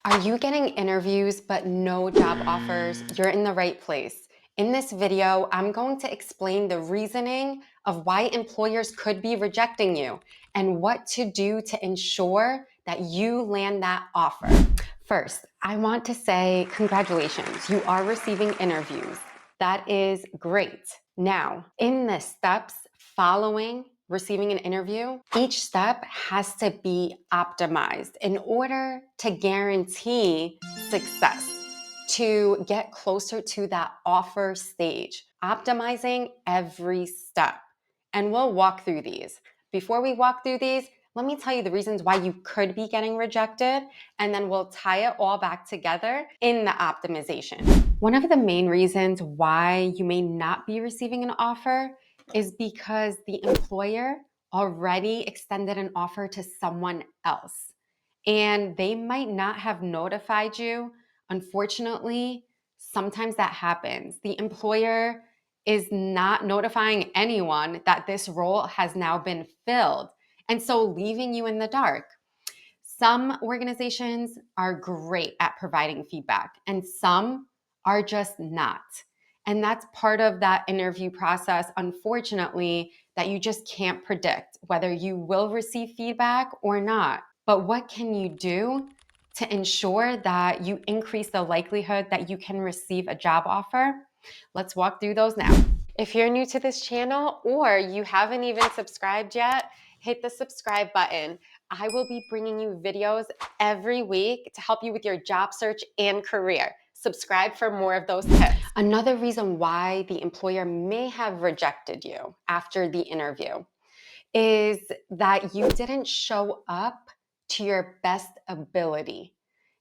Are you getting interviews but no job offers? You're in the right place. In this video, I'm going to explain the reasoning of why employers could be rejecting you and what to do to ensure that you land that offer. First, I want to say congratulations. You are receiving interviews. That is great. Now, in the steps following receiving an interview, each step has to be optimized in order to guarantee success, to get closer to that offer stage, optimizing every step. And we'll walk through these. Before we walk through these, let me tell you the reasons why you could be getting rejected, and then we'll tie it all back together in the optimization. One of the main reasons why you may not be receiving an offer is because the employer already extended an offer to someone else and they might not have notified you. Unfortunately, sometimes that happens. The employer is not notifying anyone that this role has now been filled, and so leaving you in the dark. Some organizations are great at providing feedback, and some are just not. And that's part of that interview process, unfortunately, that you just can't predict whether you will receive feedback or not. But what can you do to ensure that you increase the likelihood that you can receive a job offer? Let's walk through those now. If you're new to this channel or you haven't even subscribed yet, hit the subscribe button. I will be bringing you videos every week to help you with your job search and career. Subscribe for more of those tips. Another reason why the employer may have rejected you after the interview is that you didn't show up to your best ability.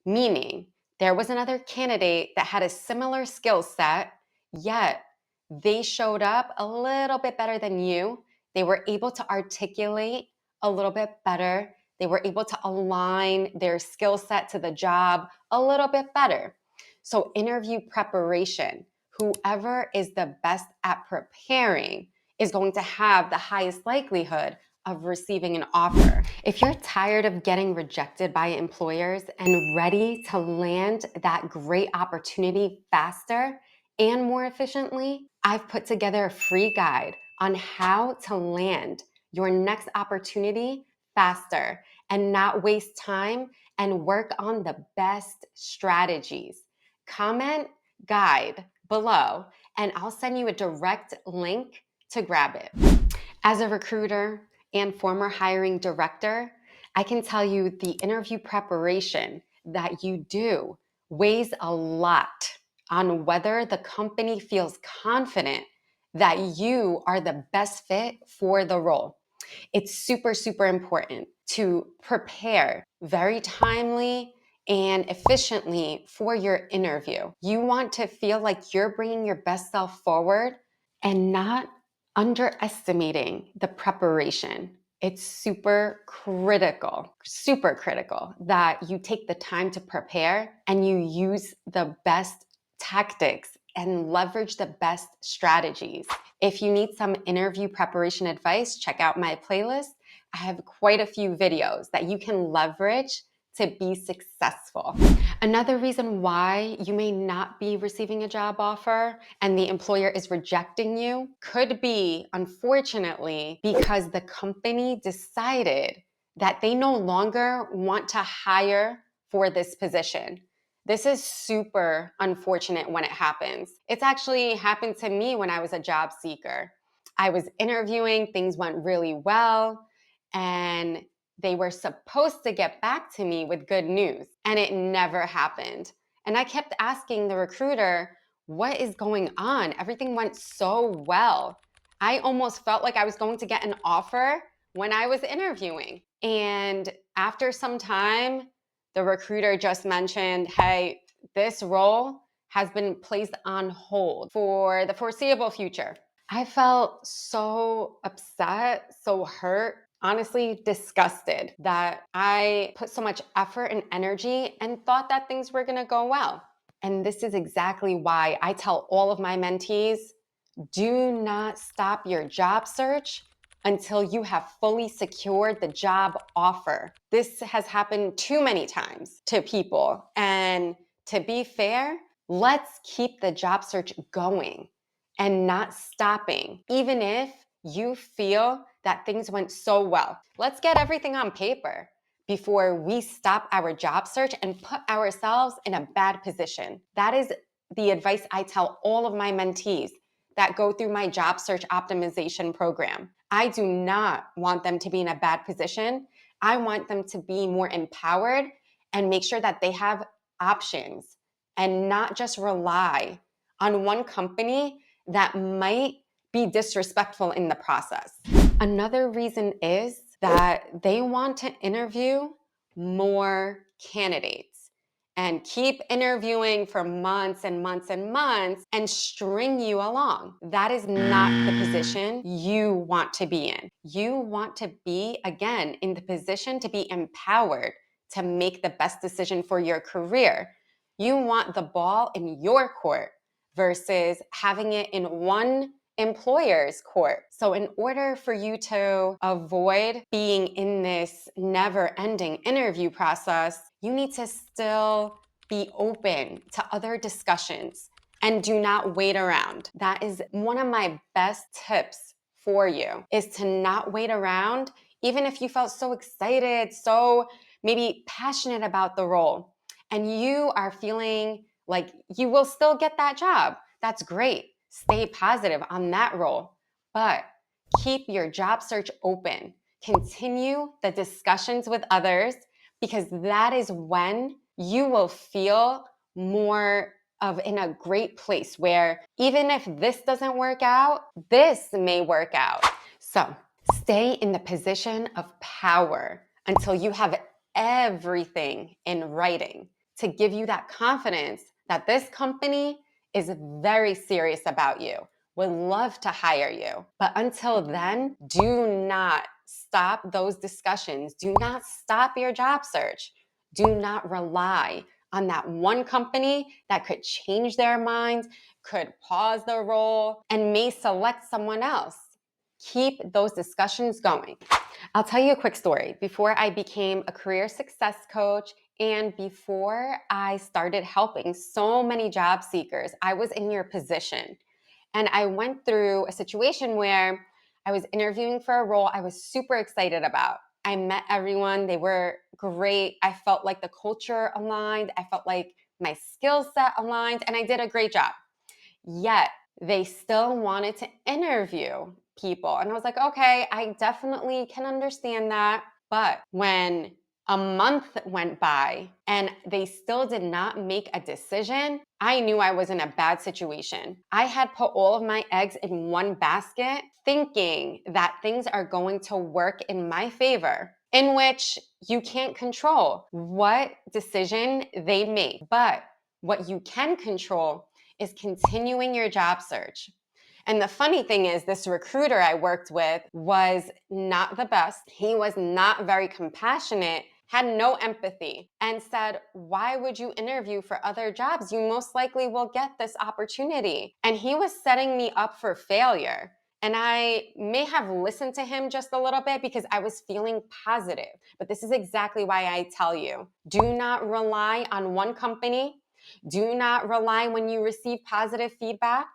Meaning, there was another candidate that had a similar skill set, yet they showed up a little bit better than you. They were able to articulate a little bit better. They were able to align their skill set to the job a little bit better. So, interview preparation, whoever is the best at preparing is going to have the highest likelihood of receiving an offer. If you're tired of getting rejected by employers and ready to land that great opportunity faster and more efficiently, I've put together a free guide on how to land your next opportunity faster and not waste time and work on the best strategies. Comment guide below and I'll send you a direct link to grab it. As a recruiter and former hiring director, I can tell you the interview preparation that you do weighs a lot on whether the company feels confident that you are the best fit for the role. It's super, super important to prepare very timely and efficiently for your interview. You want to feel like you're bringing your best self forward and not underestimating the preparation. It's super critical that you take the time to prepare and you use the best tactics and leverage the best strategies. If you need some interview preparation advice, check out my playlist. I have quite a few videos that you can leverage to be successful. Another reason why you may not be receiving a job offer and the employer is rejecting you could be, unfortunately, because the company decided that they no longer want to hire for this position. This is super unfortunate when it happens. It's actually happened to me when I was a job seeker. I was interviewing, things went really well, and they were supposed to get back to me with good news, and it never happened. And I kept asking the recruiter, what is going on? Everything went so well. I almost felt like I was going to get an offer when I was interviewing. And after some time, the recruiter just mentioned, hey, this role has been placed on hold for the foreseeable future. I felt so upset, so hurt, honestly disgusted that I put so much effort and energy and thought that things were gonna go well. And this is exactly why I tell all of my mentees, do not stop your job search until you have fully secured the job offer. This has happened too many times to people. And to be fair, let's keep the job search going and not stopping, even if you feel that things went so well. Let's get everything on paper before we stop our job search and put ourselves in a bad position. That is the advice I tell all of my mentees that go through my job search optimization program. I do not want them to be in a bad position. I want them to be more empowered and make sure that they have options and not just rely on one company that might be disrespectful in the process. Another reason is that they want to interview more candidates and keep interviewing for months and months and months and string you along. That is not the position you want to be in. You want to be, again, in the position to be empowered to make the best decision for your career. You want the ball in your court versus having it in one employer's court. So in order for you to avoid being in this never-ending interview process, you need to still be open to other discussions and do not wait around. That is one of my best tips for you, is to not wait around, even if you felt so excited, so maybe passionate about the role, and you are feeling like you will still get that job. That's great. Stay positive on that role, but keep your job search open. Continue the discussions with others, because that is when you will feel more of in a great place where even if this doesn't work out, this may work out. So stay in the position of power until you have everything in writing to give you that confidence that this company is very serious about you, would love to hire you. But until then, do not stop those discussions. Do not stop your job search. Do not rely on that one company that could change their minds, could pause the role, and may select someone else. Keep those discussions going. I'll tell you a quick story. Before I became a career success coach and before I started helping so many job seekers, I was in your position. And I went through a situation where I was interviewing for a role I was super excited about. I met everyone, they were great. I felt like the culture aligned, I felt like my skill set aligned, and I did a great job. Yet they still wanted to interview people. And I was like, okay, I definitely can understand that. But when a month went by and they still did not make a decision, I knew I was in a bad situation. I had put all of my eggs in one basket, thinking that things are going to work in my favor, in which you can't control what decision they make. But what you can control is continuing your job search. And the funny thing is, this recruiter I worked with was not the best. He was not very compassionate, had no empathy, and said, why would you interview for other jobs? You most likely will get this opportunity. And he was setting me up for failure. And I may have listened to him just a little bit because I was feeling positive. But this is exactly why I tell you, do not rely on one company. Do not rely when you receive positive feedback.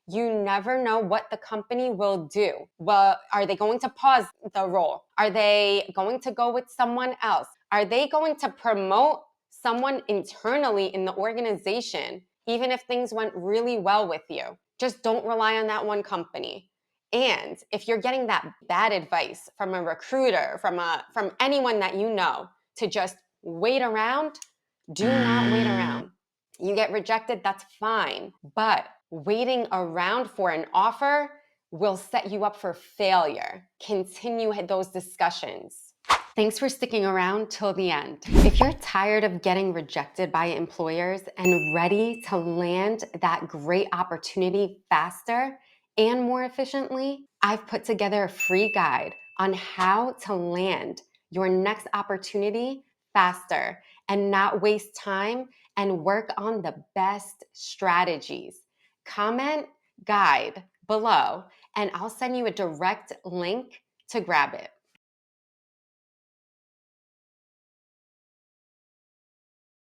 You never know what the company will do. Well, are they going to pause the role? Are they going to go with someone else? Are they going to promote someone internally in the organization, even if things went really well with you? Just don't rely on that one company. And if you're getting that bad advice from a recruiter, from anyone that you know, to just wait around, do not wait around. You get rejected, that's fine. But waiting around for an offer will set you up for failure. Continue those discussions. Thanks for sticking around till the end. If you're tired of getting rejected by employers and ready to land that great opportunity faster and more efficiently, I've put together a free guide on how to land your next opportunity faster and not waste time and work on the best strategies. Comment guide below and I'll send you a direct link to grab it.